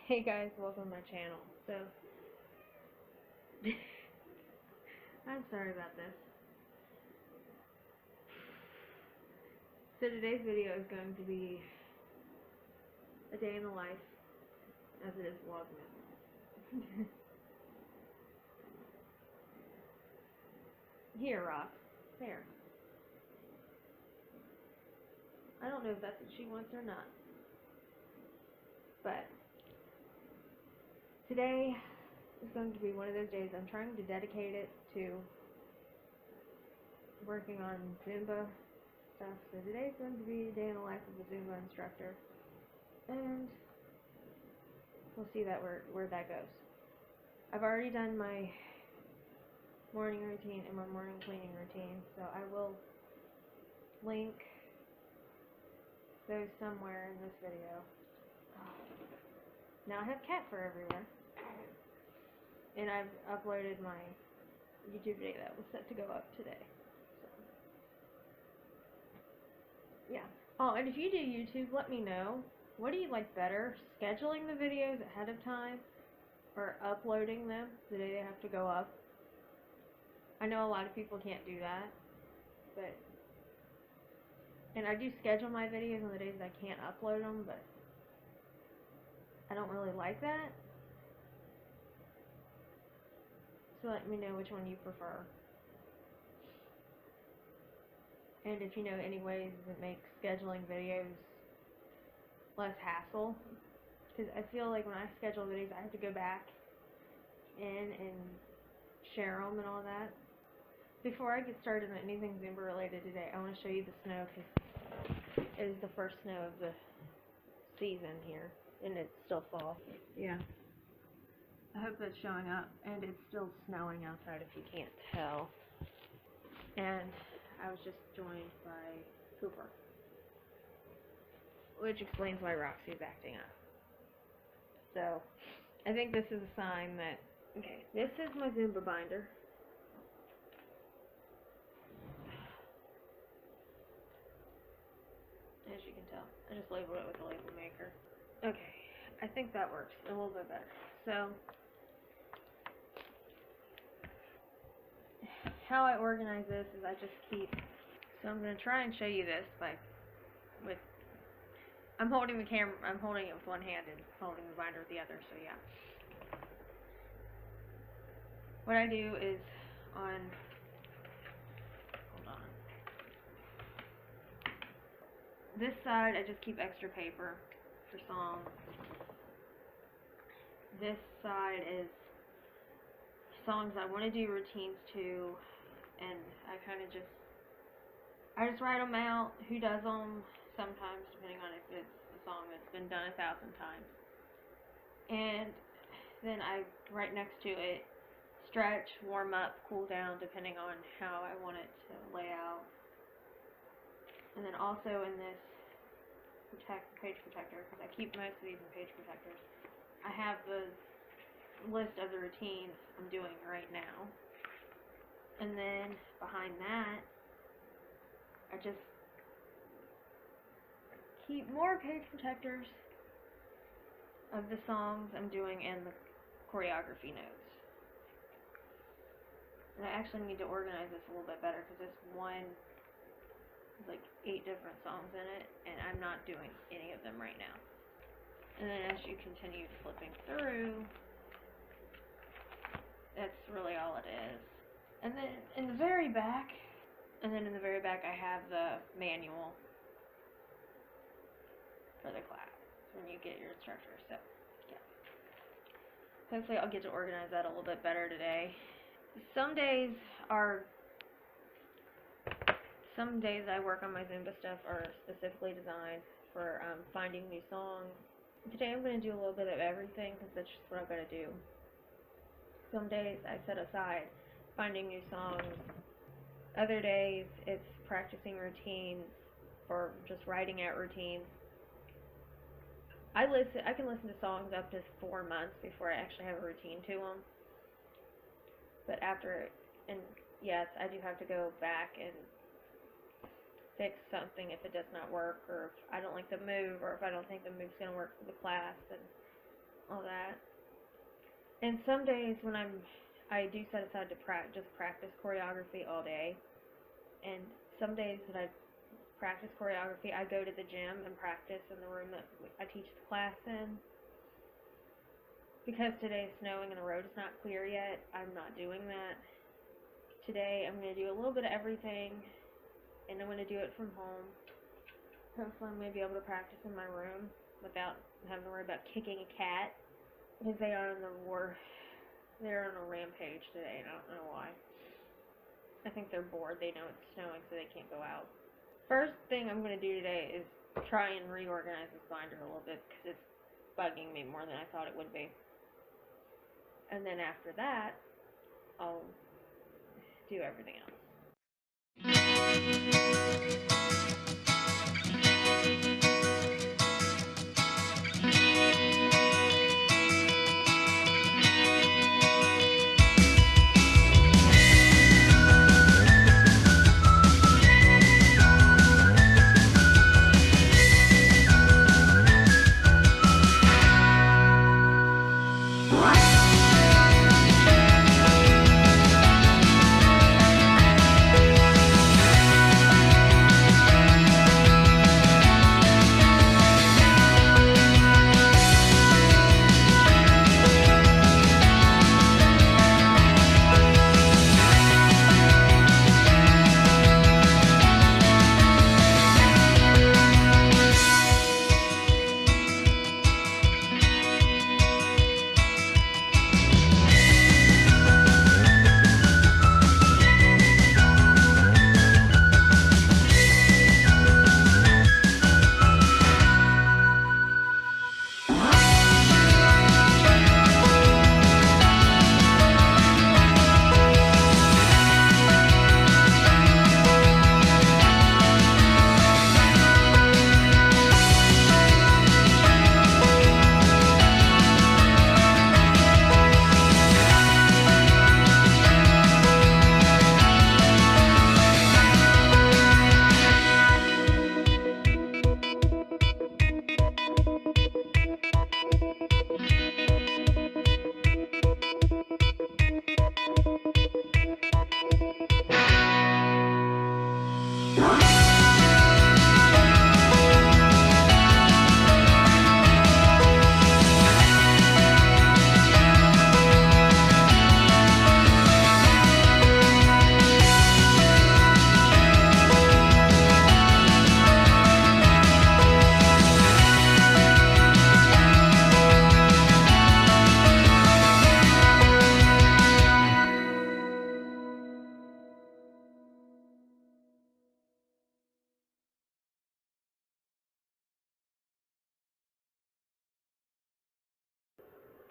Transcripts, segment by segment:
Hey guys, welcome to my channel. So, I'm sorry about this. So today's video is going to be a day in the life, as it is Vlogmas. Here, Ross. There. I don't know if that's what she wants or not. But today is going to be one of those days. I'm trying to dedicate it to working on Zumba stuff. So today's going to be a day in the life of a Zumba instructor. And we'll see where that goes. I've already done my morning routine and my morning cleaning routine, so I will link those somewhere in this video. Now I have cat fur everywhere. And I've uploaded my YouTube video that was set to go up today. So, yeah. Oh, and if you do YouTube, let me know. What do you like better? Scheduling the videos ahead of time or uploading them the day they have to go up? I know a lot of people can't do that, but and I do schedule my videos on the days I can't upload them, but I don't really like that. So let me know which one you prefer. And if you know any ways that make scheduling videos less hassle. Because I feel like when I schedule videos, I have to go back in and share them and all that. Before I get started on anything Zumba related today, I want to show you the snow, because it is the first snow of the season here. And it's still fall. Yeah. I hope that's showing up. And it's still snowing outside if you can't tell. And I was just joined by Cooper, which explains why Roxy's acting up. So, I think this is a sign that, okay, this is my Zumba binder. As you can tell, I just labeled it with a label maker. Okay, I think that works a little bit better. So, how I organize this is I just keep, so I'm going to try and show you this I'm holding the camera, I'm holding it with one hand and holding the binder with the other, so yeah. What I do is hold on. This side, I just keep extra paper for songs. This side is songs I want to do routines to, and I just write them out, who does them, sometimes depending on if it's a song that's been done 1,000 times. And then I write next to it, stretch, warm up, cool down, depending on how I want it to lay out. And then also in this page protector, because I keep most of these in page protectors, I have the list of the routines I'm doing right now. And then behind that, I just keep more page protectors of the songs I'm doing and the choreography notes. And I actually need to organize this a little bit better, because this one has like 8 different songs in it, and I'm not doing any of them right now. And then as you continue flipping through, that's really all it is. And then in the very back, I have the manual for the class when you get your instructor. So, yeah. Hopefully I'll get to organize that a little bit better today. Some days I work on my Zumba stuff are specifically designed for finding new songs. Today I'm going to do a little bit of everything, because that's just what I'm going to do. Some days I set aside finding new songs. Other days it's practicing routines or just writing out routines. I can listen to songs up to 4 months before I actually have a routine to them. But and yes, I do have to go back and fix something if it does not work, or if I don't like the move, or if I don't think the move's going to work for the class, then all that. And some days when I do set aside to just practice choreography all day. And some days that I practice choreography, I go to the gym and practice in the room that I teach the class in. Because today is snowing and the road is not clear yet, I'm not doing that. Today I'm going to do a little bit of everything, and I'm going to do it from home. Hopefully I'm going to be able to practice in my room without having to worry about kicking a cat, because they are they're on a rampage today, and I don't know why. I think they're bored. They know it's snowing, so they can't go out. First thing I'm going to do today is try and reorganize this binder a little bit, because it's bugging me more than I thought it would be. And then after that, I'll do everything else.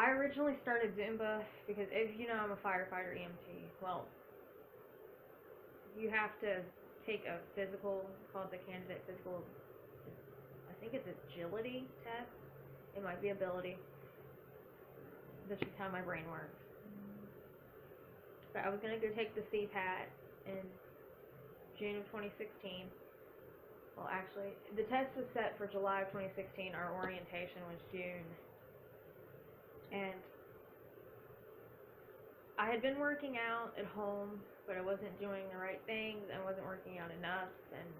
I originally started Zumba because, if you know, I'm a firefighter EMT. Well, you have to take a physical called the candidate physical. I think it's agility test. It might be ability. That's just how my brain works. But I was going to go take the CPAT in June of 2016. Well, actually, the test was set for July of 2016. Our orientation was June. And I had been working out at home, but I wasn't doing the right things. I wasn't working out enough, and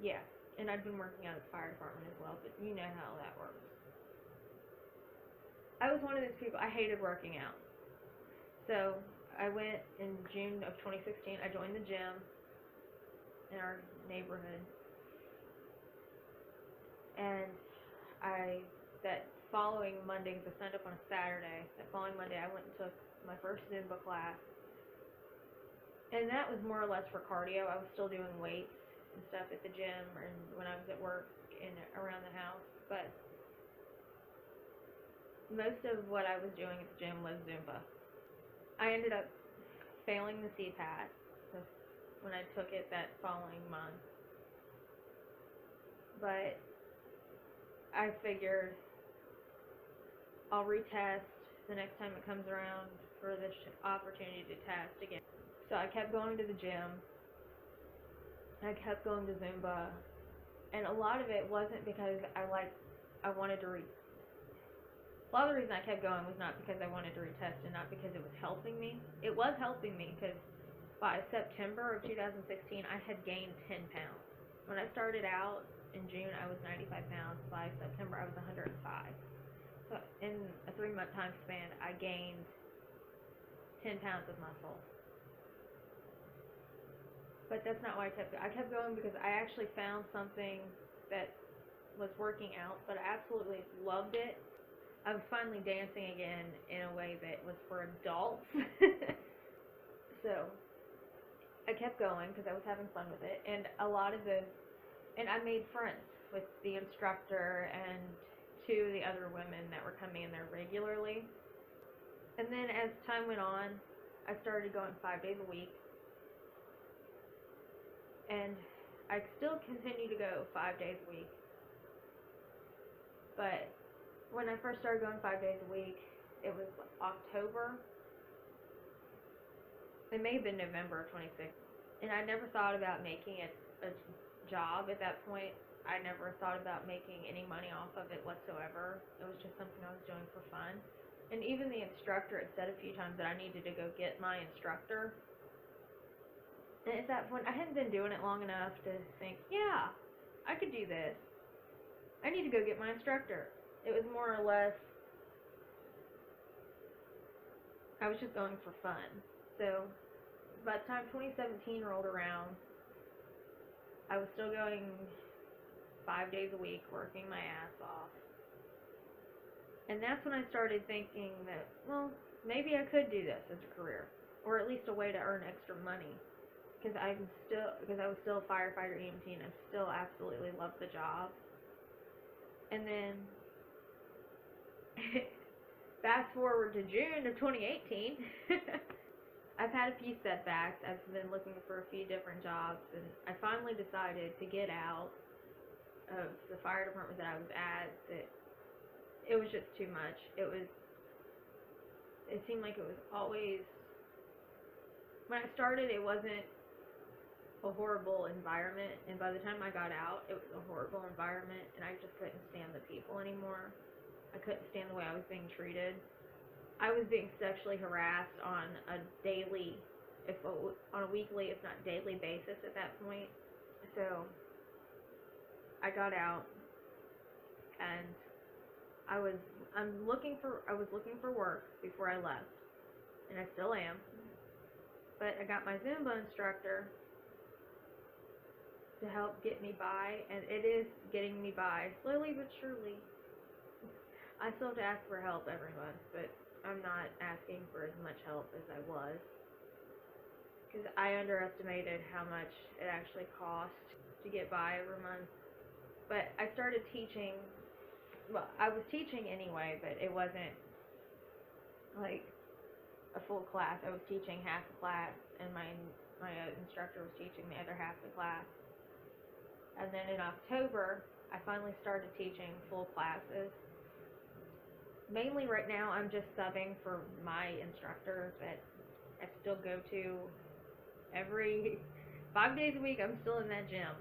yeah. And I'd been working out at the fire department as well, but you know how that works. I was one of those people, I hated working out. So I went in June of 2016. I joined the gym in our neighborhood, and that following Monday, because I signed up on a Saturday, that following Monday I went and took my first Zumba class, and that was more or less for cardio. I was still doing weights and stuff at the gym and when I was at work and around the house, but most of what I was doing at the gym was Zumba. I ended up failing the CPAT when I took it that following month, but I figured I'll retest the next time it comes around for this opportunity to test again. So I kept going to the gym. I kept going to Zumba, and a lot of it wasn't because I wanted to A lot of the reason I kept going was not because I wanted to retest and not because it was helping me. It was helping me because by September of 2016, I had gained 10 pounds. When I started out in June, I was 95 pounds. By September, I was 105. So in a 3-month time span, I gained 10 pounds of muscle. But that's not why I kept going because I actually found something that was working out, but I absolutely loved it. I was finally dancing again in a way that was for adults. So I kept going because I was having fun with it, and I made friends with the instructor and 2 of the other women that were coming in there regularly. And then as time went on, I started going 5 days a week, and I still continue to go 5 days a week. But when I first started going 5 days a week, it was October. It may have been November of 26. And I never thought about making it a job at that point. I never thought about making any money off of it whatsoever. It was just something I was doing for fun. And even the instructor had said a few times that I needed to go get my instructor. And at that point, I hadn't been doing it long enough to think, yeah, I could do this. I need to go get my instructor. It was more or less, I was just going for fun. So by the time 2017 rolled around, I was still going 5 days a week, working my ass off. And that's when I started thinking that, well, maybe I could do this as a career, or at least a way to earn extra money. Because I was still a firefighter EMT, and I still absolutely loved the job. And then fast forward to June of 2018, I've had a few setbacks. I've been looking for a few different jobs, and I finally decided to get out of the fire department that I was at. That it was just too much. It seemed like it was always, when I started, it wasn't a horrible environment, and by the time I got out, it was a horrible environment, and I just couldn't stand the people anymore. I couldn't stand the way I was being treated. I was being sexually harassed on a weekly, if not daily basis at that point. So I got out, and I was looking for work before I left, and I still am. But I got my Zumba instructor to help get me by, and it is getting me by slowly but surely. I still have to ask for help every month, but I'm not asking for as much help as I was, because I underestimated how much it actually cost to get by every month. But I started teaching. Well, I was teaching anyway, but it wasn't like a full class. I was teaching half the class, and my instructor was teaching the other half of the class. And then in October, I finally started teaching full classes. Mainly right now, I'm just subbing for my instructor that I still go to every 5 days a week. I'm still in that gym.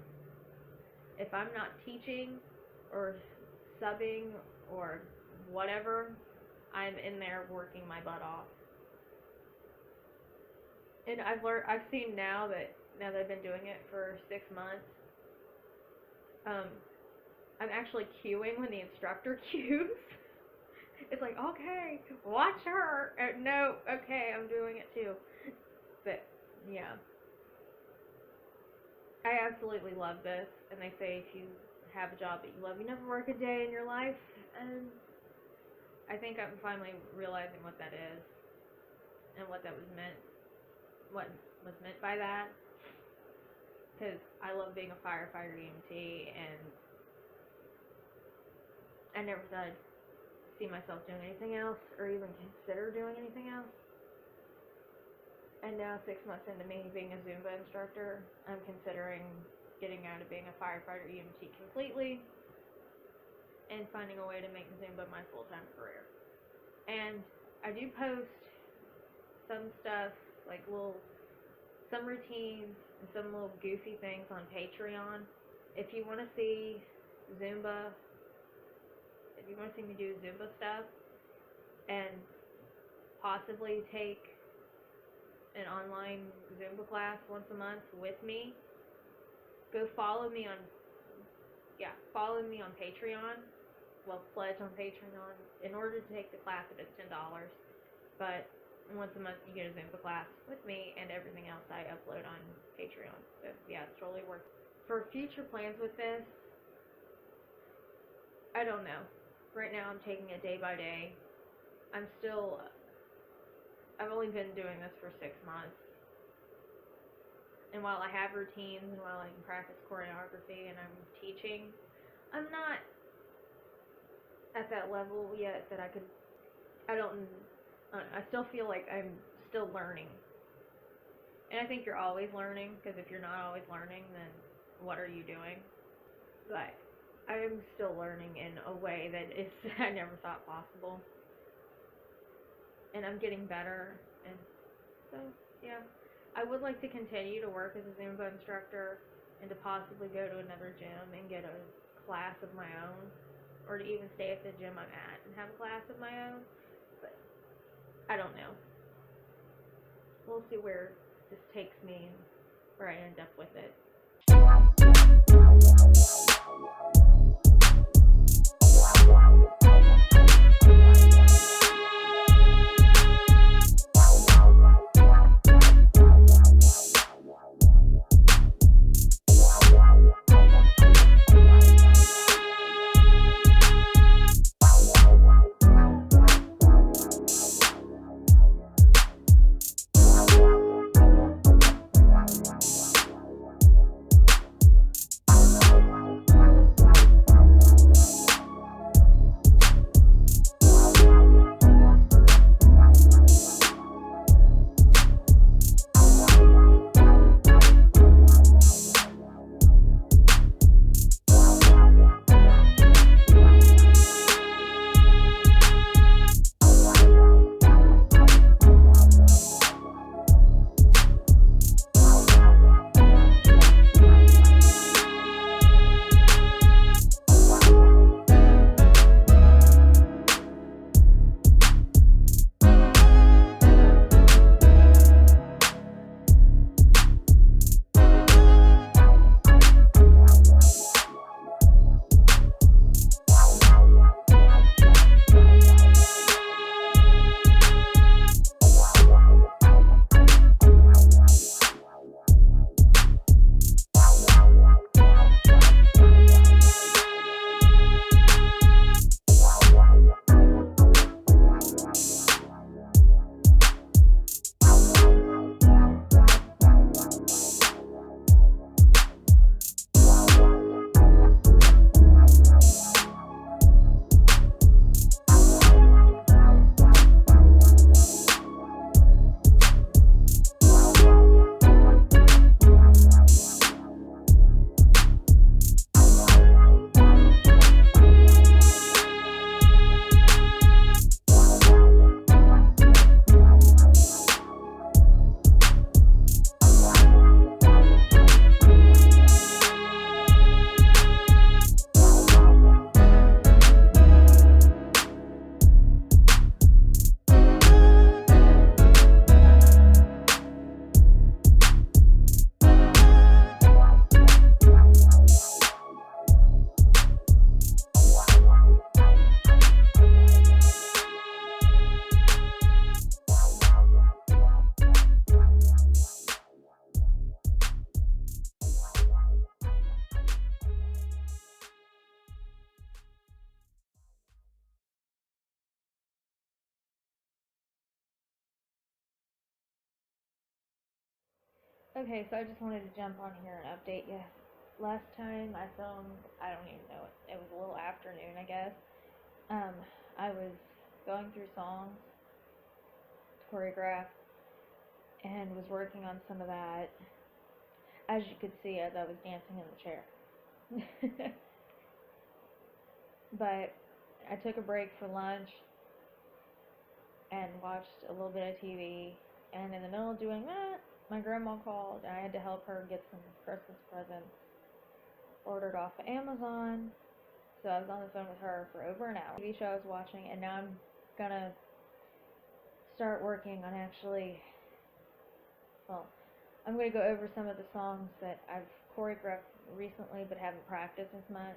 If I'm not teaching or subbing or whatever, I'm in there working my butt off. And I've seen now that I've been doing it for 6 months, I'm actually cueing when the instructor cues. It's like, okay, watch her. No, okay, I'm doing it too. But, yeah. I absolutely love this. And they say if you have a job that you love, you never work a day in your life. And I think I'm finally realizing what that is. And what that was meant. What was meant by that. Because I love being a firefighter EMT, and I never thought I'd see myself doing anything else, or even consider doing anything else. And now, 6 months into me being a Zumba instructor, I'm considering getting out of being a firefighter EMT completely, and finding a way to make Zumba my full-time career. And I do post some stuff, like some routines, and some little goofy things on Patreon. If you want to see Zumba, if you want to see me do Zumba stuff, and possibly take an online Zumba class once a month with me, go follow me on Patreon. Well, pledge on Patreon. In order to take the class, it is $10, but once a month you get a Zumba class with me and everything else I upload on Patreon. So yeah, it's totally worth it. For future plans with this, I don't know. Right now I'm taking it day by day. I've only been doing this for 6 months. And while I have routines and while I can practice choreography and I'm teaching, I'm not at that level yet that I still feel like I'm still learning. And I think you're always learning, because if you're not always learning, then what are you doing? But I am still learning in a way that I never thought possible. And I'm getting better, and so, yeah. I would like to continue to work as a Zumba instructor and to possibly go to another gym and get a class of my own, or to even stay at the gym I'm at and have a class of my own, but I don't know. We'll see where this takes me and where I end up with it. Okay, so I just wanted to jump on here and update you. Last time I filmed, I don't even know, it was a little afternoon, I guess. I was going through songs to choreograph and was working on some of that, as you could see as I was dancing in the chair. But I took a break for lunch and watched a little bit of TV, and in the middle of doing that, my grandma called and I had to help her get some Christmas presents ordered off of Amazon. So I was on the phone with her for over an hour. TV show I was watching, and now I'm gonna start working on actually, well, I'm going to go over some of the songs that I've choreographed recently but haven't practiced as much.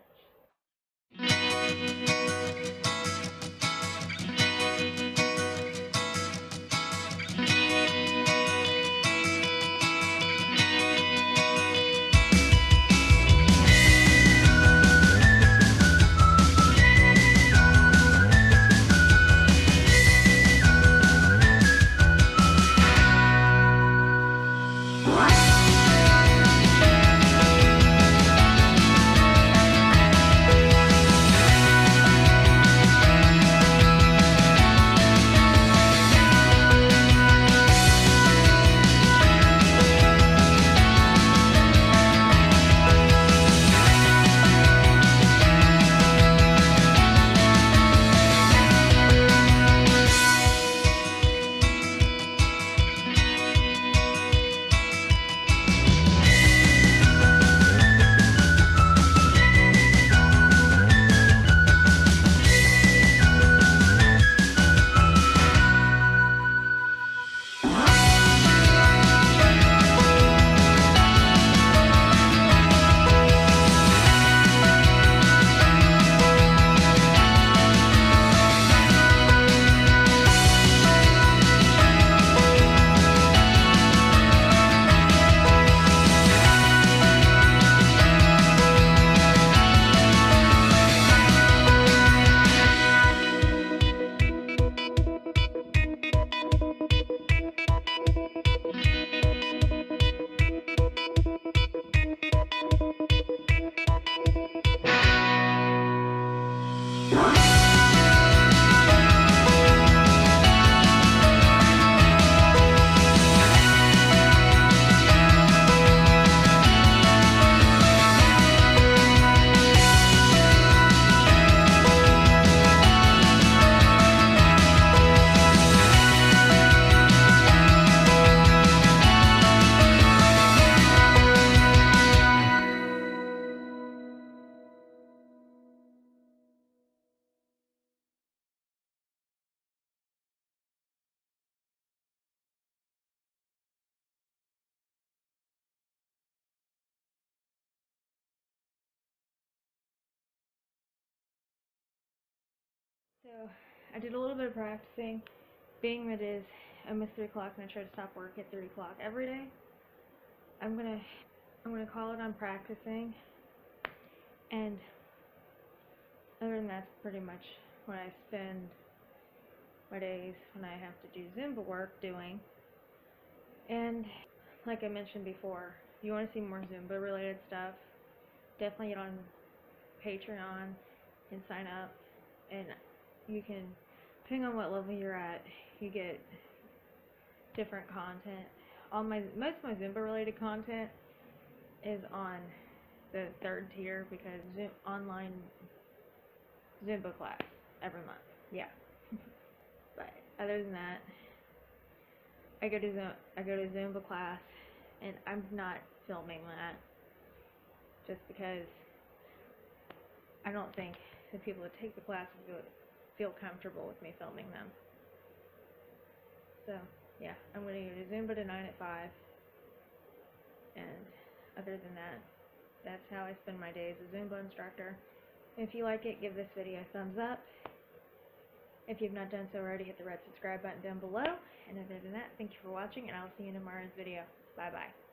So I did a little bit of practicing, being that it is almost 3 o'clock and I try to stop work at 3 o'clock every day. I'm gonna call it on practicing, and other than that's pretty much what I spend my days when I have to do Zumba work doing. And like I mentioned before, if you want to see more Zumba related stuff, definitely get on Patreon and sign up, and you can, depending on what level you're at, you get different content. Most of my Zumba related content is on the 3rd tier, because online Zumba class every month. Yeah. But other than that, I go to Zumba class, and I'm not filming that just because I don't think the people that take the classes would feel comfortable with me filming them. So yeah, I'm going to go to Zumba to 9 at 5, and other than that, that's how I spend my day as a Zumba instructor. If you like it, give this video a thumbs up. If you've not done so already, hit the red subscribe button down below. And other than that, thank you for watching, and I'll see you in tomorrow's video. Bye bye.